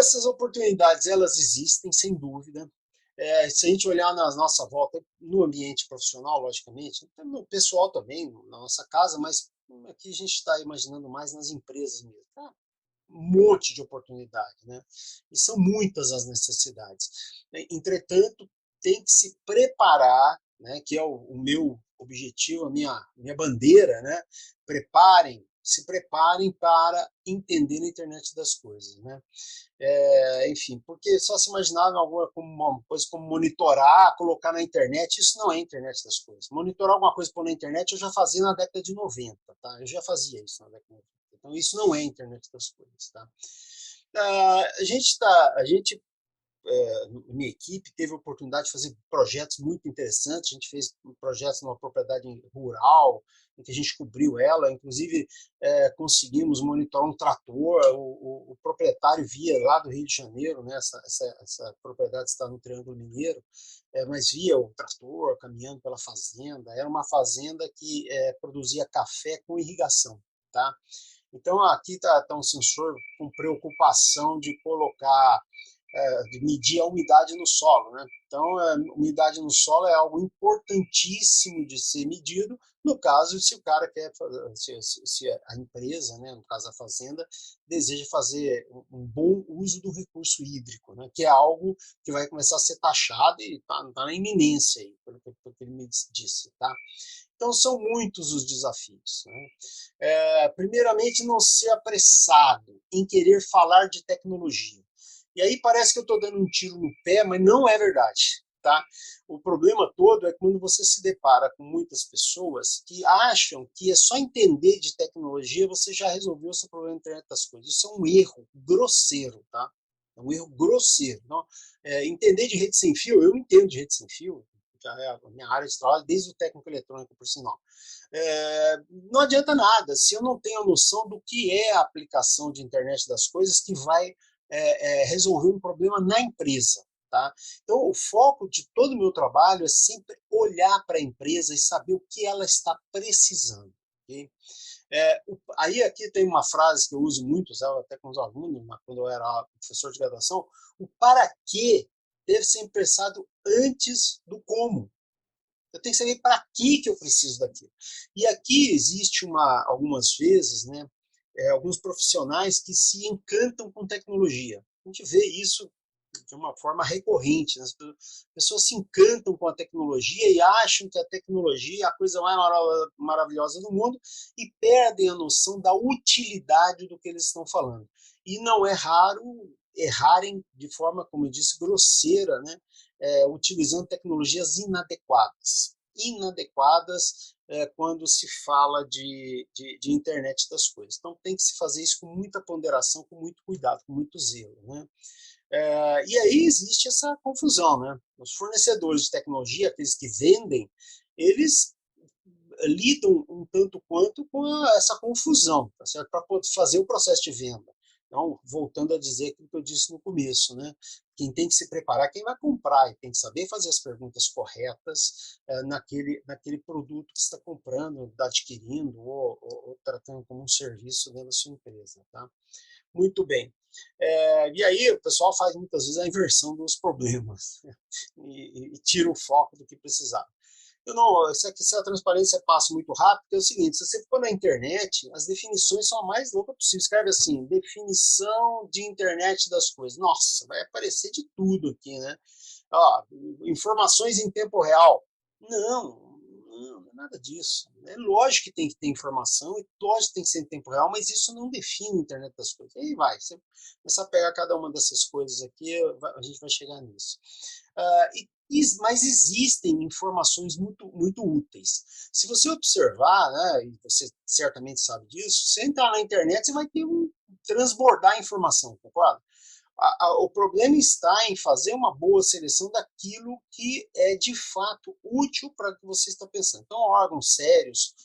essas oportunidades, elas existem, sem dúvida. Se a gente olhar na nossa volta, no ambiente profissional, logicamente, no pessoal também, na nossa casa, mas aqui a gente está imaginando mais nas empresas mesmo. Tá? Um monte de oportunidade, né? E são muitas as necessidades. Entretanto, tem que se preparar, né? Que é o meu objetivo, a minha bandeira, né? Se preparem para entender a internet das coisas, né? Enfim, porque só se imaginava alguma como uma coisa como monitorar, colocar na internet, isso não é internet das coisas. Monitorar alguma coisa por na internet eu já fazia na década de 90, tá? Eu já fazia isso na década de 90. Então isso não é internet das coisas, tá? A gente minha equipe teve a oportunidade de fazer projetos muito interessantes. A gente fez projetos numa propriedade rural, em que a gente cobriu ela, inclusive conseguimos monitorar um trator. O proprietário via lá do Rio de Janeiro, né? Essa propriedade está no Triângulo Mineiro, mas via o trator caminhando pela fazenda. Era uma fazenda que produzia café com irrigação, tá? Então aqui está um sensor com preocupação de colocar de medir a umidade no solo, né? Então, a umidade no solo é algo importantíssimo de ser medido, no caso, se o cara quer, se a empresa, né, no caso a fazenda, deseja fazer um bom uso do recurso hídrico, né, que é algo que vai começar a ser taxado e está na iminência, aí, pelo que ele me disse, tá? Então, são muitos os desafios, né? Primeiramente, não ser apressado em querer falar de tecnologia. E aí parece que eu estou dando um tiro no pé, mas não é verdade. Tá? O problema todo é quando você se depara com muitas pessoas que acham que é só entender de tecnologia você já resolveu o seu problema da internet das coisas. Isso é um erro grosseiro, tá? É um erro grosseiro. Então, entender de rede sem fio, eu entendo de rede sem fio, já é a minha área de trabalho, desde o técnico eletrônico, por sinal. Não adianta nada se eu não tenho a noção do que é a aplicação de internet das coisas que vai resolver um problema na empresa. Tá? Então, o foco de todo o meu trabalho é sempre olhar para a empresa e saber o que ela está precisando. Okay? Aí aqui tem uma frase que eu uso muito, usava até com os alunos, quando eu era professor de graduação, o para quê deve ser pensado antes do como. Eu tenho que saber para que eu preciso daquilo. E aqui existe algumas vezes, né, alguns profissionais que se encantam com tecnologia. A gente vê isso de uma forma recorrente. Né? As pessoas se encantam com a tecnologia e acham que a tecnologia é a coisa mais maravilhosa do mundo e perdem a noção da utilidade do que eles estão falando. E não é raro errarem de forma, como eu disse, grosseira, né? Utilizando tecnologias inadequadas. Inadequadas quando se fala de internet das coisas. Então tem que se fazer isso com muita ponderação, com muito cuidado, com muito zelo, né? E aí existe essa confusão, né? Os fornecedores de tecnologia, aqueles que vendem, eles lidam um tanto quanto com essa confusão, tá certo? Para poder fazer o processo de venda. Então, voltando a dizer aquilo que eu disse no começo, né? Quem tem que se preparar, quem vai comprar, e tem que saber fazer as perguntas corretas naquele produto que está comprando, adquirindo ou tratando como um serviço dentro da sua empresa, tá? Muito bem. E aí o pessoal faz muitas vezes a inversão dos problemas e tira o foco do que precisava. Eu não, se a transparência passa muito rápido, é o seguinte, se você for na internet, as definições são a mais loucas possível. Escreve assim, definição de internet das coisas. Nossa, vai aparecer de tudo aqui, né? Ó, informações em tempo real. Não é nada disso. É lógico que ter informação, e lógico que tem que ser em tempo real, mas isso não define a internet das coisas. Aí vai, você começar a pegar cada uma dessas coisas aqui, a gente vai chegar nisso. Mas existem informações muito, muito úteis. Se você observar, né, e você certamente sabe disso, você entrar na internet, você vai ter transbordar informação, concorda? O problema está em fazer uma boa seleção daquilo que é de fato útil para o que você está pensando. Então, órgãos sérios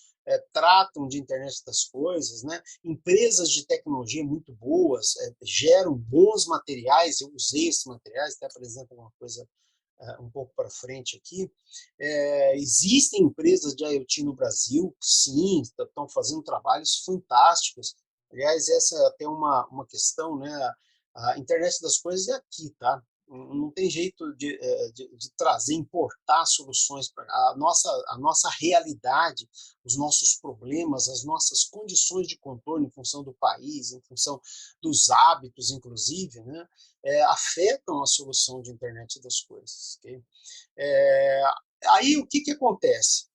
tratam de internet das coisas, né? Empresas de tecnologia muito boas geram bons materiais. Eu usei esses materiais, até apresento alguma coisa um pouco para frente aqui. Existem empresas de IoT no Brasil, sim, estão fazendo trabalhos fantásticos. Aliás, essa é até uma questão, né? A internet das coisas é aqui, tá? Não tem jeito de trazer, importar soluções para a nossa realidade, os nossos problemas, as nossas condições de contorno em função do país, em função dos hábitos, inclusive, né, afetam a solução de internet das coisas. Okay? É, aí o que acontece?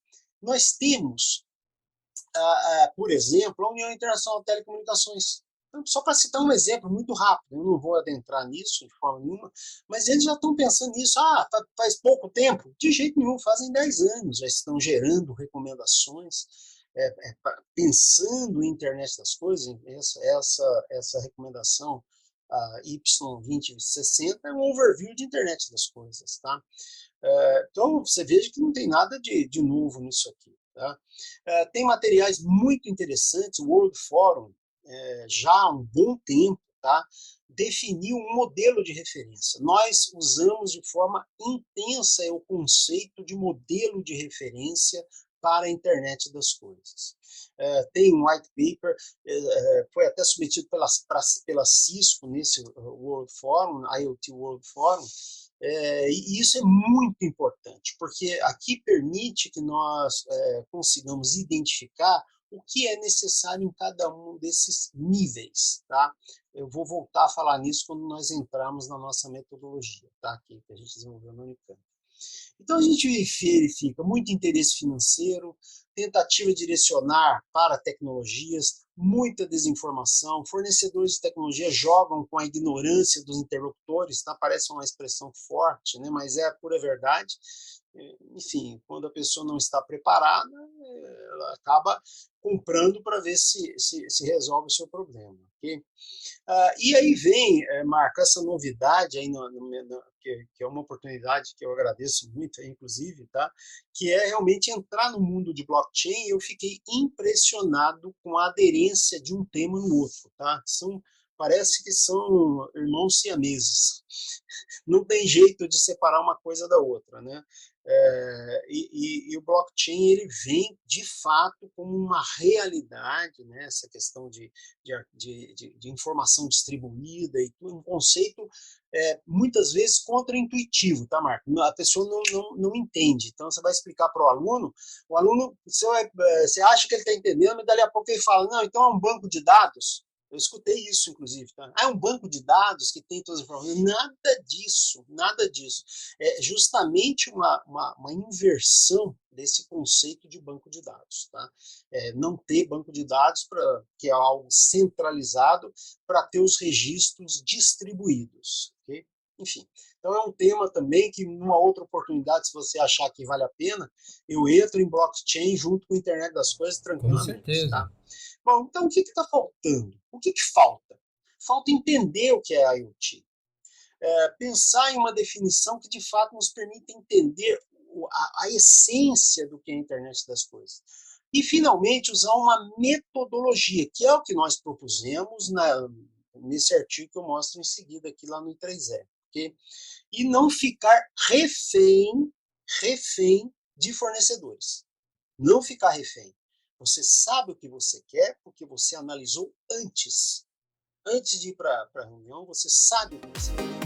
Nós temos, por exemplo, a União Internacional de Telecomunicações. Então, só para citar um exemplo muito rápido, eu não vou adentrar nisso de forma nenhuma, mas eles já estão pensando nisso. Faz pouco tempo? De jeito nenhum, fazem 10 anos, já estão gerando recomendações, pensando em internet das coisas. Essa recomendação, a Y2060, é um overview de internet das coisas. Tá? Então, você veja que não tem nada de novo nisso aqui. Tá? Tem materiais muito interessantes, o World Forum, já há um bom tempo, tá, definiu um modelo de referência. Nós usamos de forma intensa o conceito de modelo de referência para a internet das coisas. Tem um white paper, foi até submetido pela Cisco nesse World Forum, IoT World Forum, e isso é muito importante, porque aqui permite que nós consigamos identificar o que é necessário em cada um desses níveis. Tá? Eu vou voltar a falar nisso quando nós entrarmos na nossa metodologia, tá? que a gente desenvolveu na Unicamp. Então a gente verifica muito interesse financeiro, tentativa de direcionar para tecnologias, muita desinformação, fornecedores de tecnologia jogam com a ignorância dos interlocutores, tá? Parece uma expressão forte, né? Mas é a pura verdade. Enfim, quando a pessoa não está preparada, ela acaba comprando para ver se resolve o seu problema. Okay? E aí vem, Marco, essa novidade aí que é uma oportunidade que eu agradeço muito, inclusive, tá? Que é realmente entrar no mundo de blockchain. Eu fiquei impressionado com a aderência de um tema no outro. Tá? Parece que são irmãos siameses. Não tem jeito de separar uma coisa da outra, né? E o blockchain ele vem de fato como uma realidade, né? Essa questão de informação distribuída e um conceito muitas vezes contraintuitivo, tá, Marco? A pessoa não entende. Então você vai explicar para o aluno você acha que ele está entendendo, mas dali a pouco ele fala, não, então é um banco de dados. Eu escutei isso, inclusive. Tá? É um banco de dados que tem todas as informações. Nada disso, nada disso. É justamente uma inversão desse conceito de banco de dados. Tá? Não ter banco de dados, que é algo centralizado, para ter os registros distribuídos. Okay? Enfim, então é um tema também que, numa outra oportunidade, se você achar que vale a pena, eu entro em blockchain junto com a internet das coisas Com tranquilamente. certeza. Tá? Bom, então o que está faltando? O que falta? Falta entender o que é IoT. Pensar em uma definição que de fato nos permita entender a essência do que é a internet das coisas. E, finalmente, usar uma metodologia, que é o que nós propusemos nesse artigo que eu mostro em seguida aqui lá no I3E. Okay? E não ficar refém de fornecedores. Não ficar refém. Você sabe o que você quer porque você analisou antes. Antes de ir para a reunião, você sabe o que você quer.